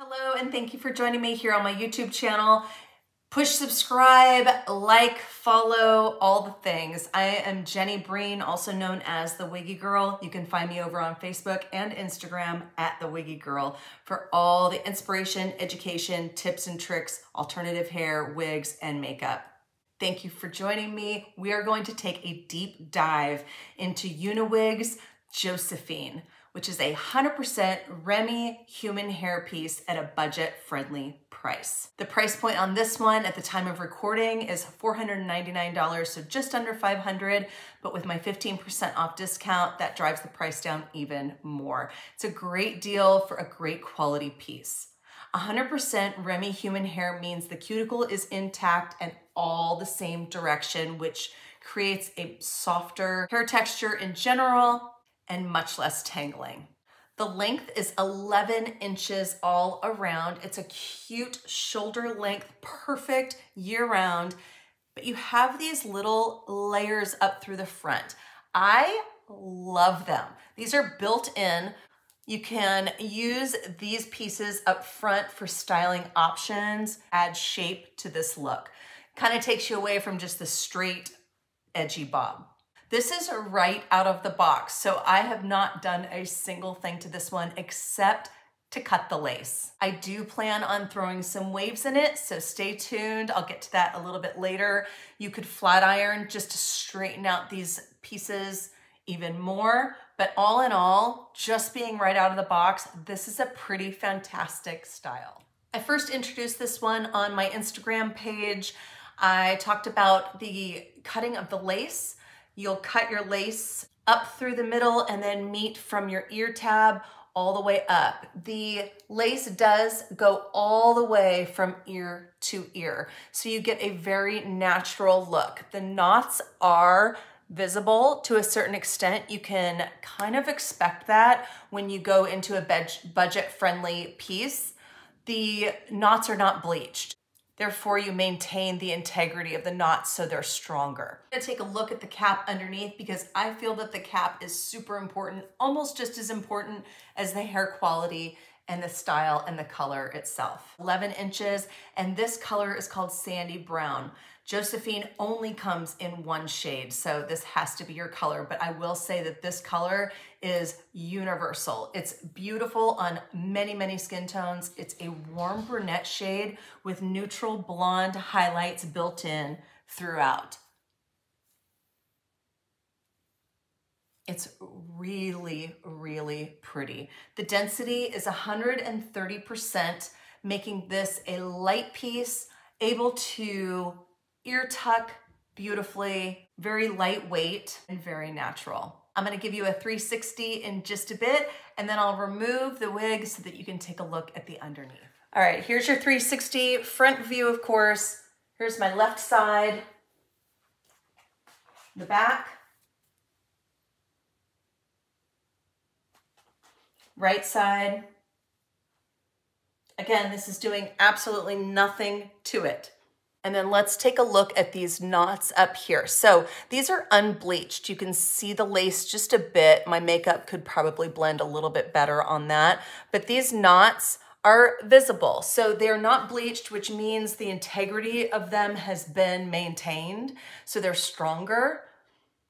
Hello, and thank you for joining me here on my YouTube channel. Push subscribe, like, follow, all the things. I am Jenny Breen, also known as The Wiggy Girl. You can find me over on Facebook and Instagram at The Wiggy Girl for all the inspiration, education, tips and tricks, alternative hair, wigs, and makeup. Thank you for joining me. We are going to take a deep dive into UNIWIGS Josephine, which is a 100% Remy human hair piece at a budget-friendly price. The price point on this one at the time of recording is $499, so just under $500, but with my 15% off discount, that drives the price down even more. It's a great deal for a great quality piece. 100% Remy human hair means the cuticle is intact and all the same direction, which creates a softer hair texture in general and much less tangling. The length is 11 inches all around. It's a cute shoulder length, perfect year round, but you have these little layers up through the front. I love them. These are built in. You can use these pieces up front for styling options, add shape to this look. Kind of takes you away from just the straight, edgy bob. This is right out of the box, so I have not done a single thing to this one except to cut the lace. I do plan on throwing some waves in it, so stay tuned. I'll get to that a little bit later. You could flat iron just to straighten out these pieces even more, but all in all, just being right out of the box, this is a pretty fantastic style. I first introduced this one on my Instagram page. I talked about the cutting of the lace. You'll cut your lace up through the middle and then meet from your ear tab all the way up. The lace does go all the way from ear to ear, so you get a very natural look. The knots are visible to a certain extent. You can kind of expect that when you go into a budget-friendly piece. The knots are not bleached. Therefore, you maintain the integrity of the knots so they're stronger. I'm gonna take a look at the cap underneath because I feel that the cap is super important, almost just as important as the hair quality and the style and the color itself. 11 inches, and this color is called sandy brown. Josephine only comes in one shade, so this has to be your color, but I will say that this color is universal. It's beautiful on many, many skin tones. It's a warm brunette shade with neutral blonde highlights built in throughout. It's really, really pretty. The density is 130%, making this a light piece, able to ear tuck beautifully, very lightweight and very natural. I'm gonna give you a 360 in just a bit, and then I'll remove the wig so that you can take a look at the underneath. All right, here's your 360 front view, of course. Here's my left side, the back, right side. Again, this is doing absolutely nothing to it. And then let's take a look at these knots up here. So these are unbleached. You can see the lace just a bit. My makeup could probably blend a little bit better on that, but these knots are visible. So they're not bleached, which means the integrity of them has been maintained. So they're stronger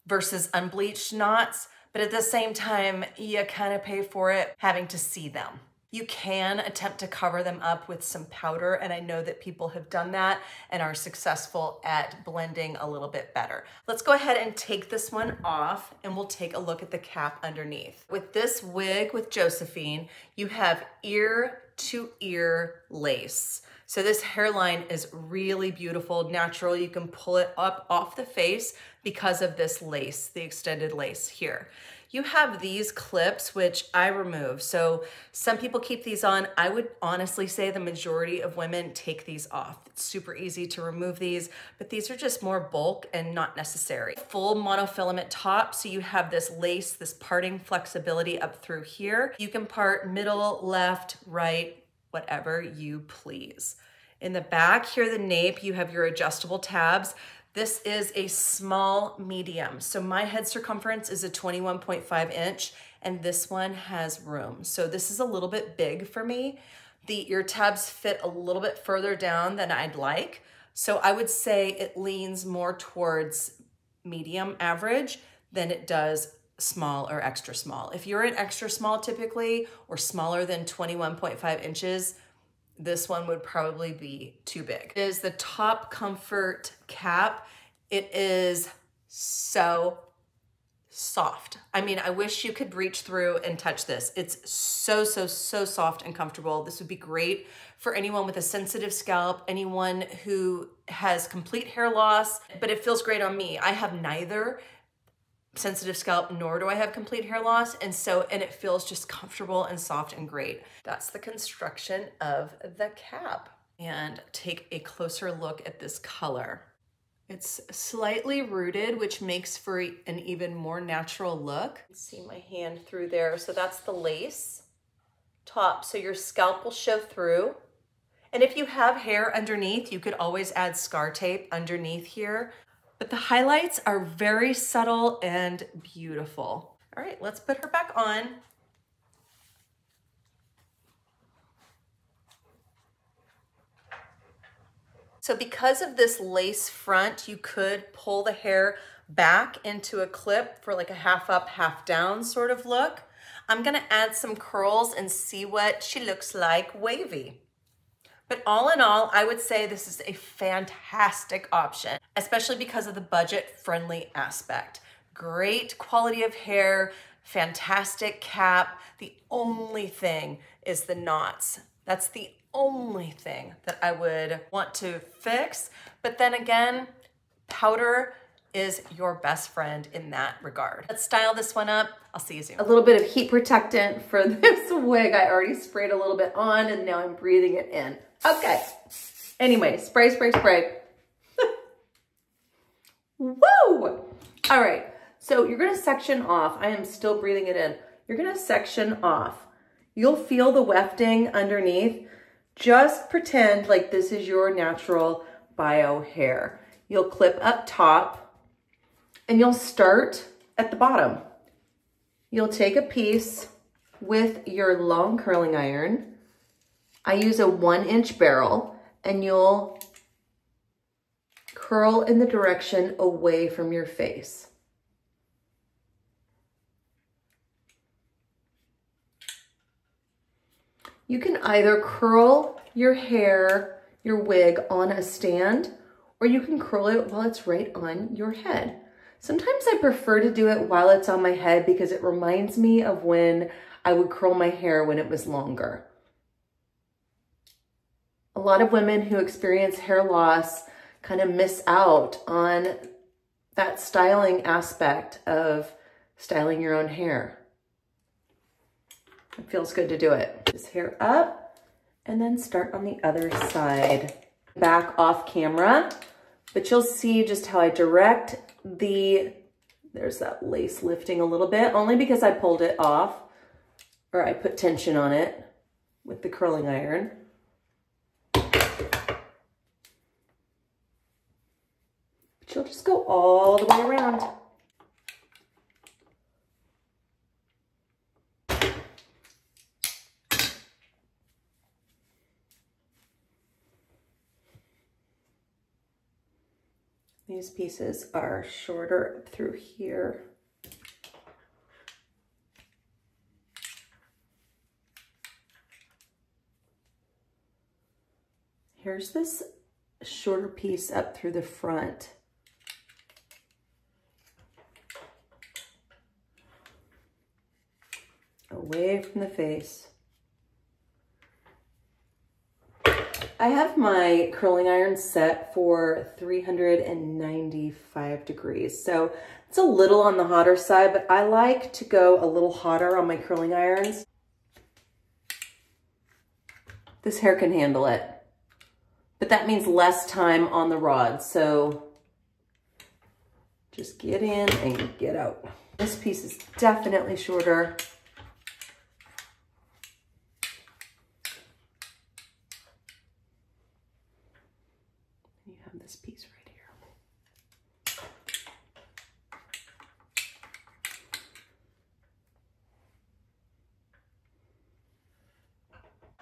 versus unbleached knots, but at the same time, you kind of pay for it having to see them. You can attempt to cover them up with some powder, and I know that people have done that and are successful at blending a little bit better. Let's go ahead and take this one off, and we'll take a look at the cap underneath. With this wig with Josephine, you have ear to ear lace. So this hairline is really beautiful, natural. You can pull it up off the face because of this lace, the extended lace here. You have these clips, which I remove. So some people keep these on. I would honestly say the majority of women take these off. It's super easy to remove these, but these are just more bulk and not necessary. Full monofilament top, so you have this lace, this parting flexibility up through here. You can part middle, left, right, whatever you please. In the back here, the nape, you have your adjustable tabs. This is a small medium. So my head circumference is a 21.5 inch, and this one has room. So this is a little bit big for me, The ear tabs fit a little bit further down than I'd like. So I would say it leans more towards medium average than it does small or extra small. If you're an extra small typically, or smaller than 21.5 inches, this one would probably be too big. It is the TopComfort cap. It is so soft. I mean, I wish you could reach through and touch this. It's so soft and comfortable. This would be great for anyone with a sensitive scalp, anyone who has complete hair loss, but it feels great on me. I have neither sensitive scalp nor do I have complete hair loss, and it feels just comfortable and soft and great. That's the construction of the cap. And take a closer look at this color. It's slightly rooted, which makes for an even more natural look. See my hand through there. So that's the lace top. So your scalp will show through. And if you have hair underneath, you could always add scar tape underneath here. But the highlights are very subtle and beautiful. All right, let's put her back on. So because of this lace front, you could pull the hair back into a clip for like a half up, half down sort of look. I'm gonna add some curls and see what she looks like wavy. But all in all, I would say this is a fantastic option, especially because of the budget-friendly aspect. Great quality of hair, fantastic cap. The only thing is the knots. That's the only thing that I would want to fix. But then again, powder is your best friend in that regard. Let's style this one up. I'll see you soon. A little bit of heat protectant for this wig. I already sprayed a little bit on and now I'm breathing it in. Okay. Anyway, spray, spray, spray. Woo! All right. So you're going to section off. I am still breathing it in. You're going to section off. You'll feel the wefting underneath. Just pretend like this is your natural bio hair. You'll clip up top and you'll start at the bottom. You'll take a piece with your long curling iron. I use a 1-inch barrel, and you'll curl in the direction away from your face. You can either curl your hair, your wig on a stand, or you can curl it while it's right on your head. Sometimes I prefer to do it while it's on my head because it reminds me of when I would curl my hair when it was longer. A lot of women who experience hair loss kind of miss out on that styling aspect of styling your own hair. It feels good to do it. Just hair up and then start on the other side. Back off camera, but you'll see just how I direct there's that lace lifting a little bit, only because I pulled it off, or I put tension on it with the curling iron. But you'll just go all the way around. These pieces are shorter up through here. Here's this shorter piece up through the front. Away from the face. I have my curling iron set for 395 degrees. So it's a little on the hotter side, but I like to go a little hotter on my curling irons. This hair can handle it, but that means less time on the rod. So just get in and get out. This piece is definitely shorter. This piece right here.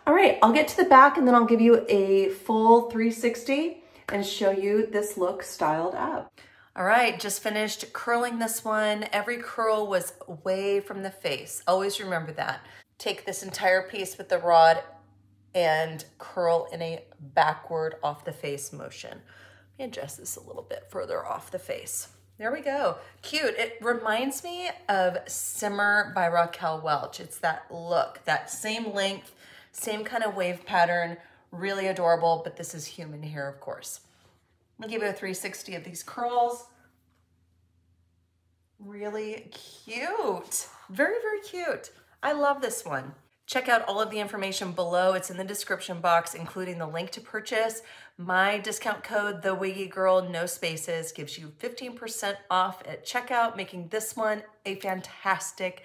All right, I'll get to the back and then I'll give you a full 360 and show you this look styled up. All right, just finished curling this one. Every curl was away from the face. Always remember that. Take this entire piece with the rod and curl in a backward off the face motion. Let me adjust this a little bit further off the face. There we go. Cute. It reminds me of Simmer by Raquel Welch. It's that look, that same length, same kind of wave pattern, really adorable, but this is human hair, of course. I'm gonna give you a 360 of these curls. Really cute. Very, very cute. I love this one. Check out all of the information below. It's in the description box, including the link to purchase. My discount code, thewiggygirl, no spaces, gives you 15% off at checkout, making this one a fantastic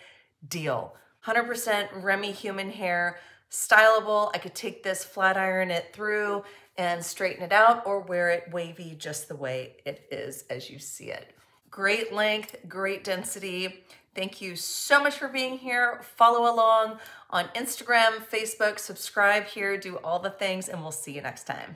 deal. 100% Remy human hair, styleable. I could take this, flat iron it through and straighten it out, or wear it wavy just the way it is as you see it. Great length, great density. Thank you so much for being here. Follow along on Instagram, Facebook, subscribe here, do all the things, and we'll see you next time.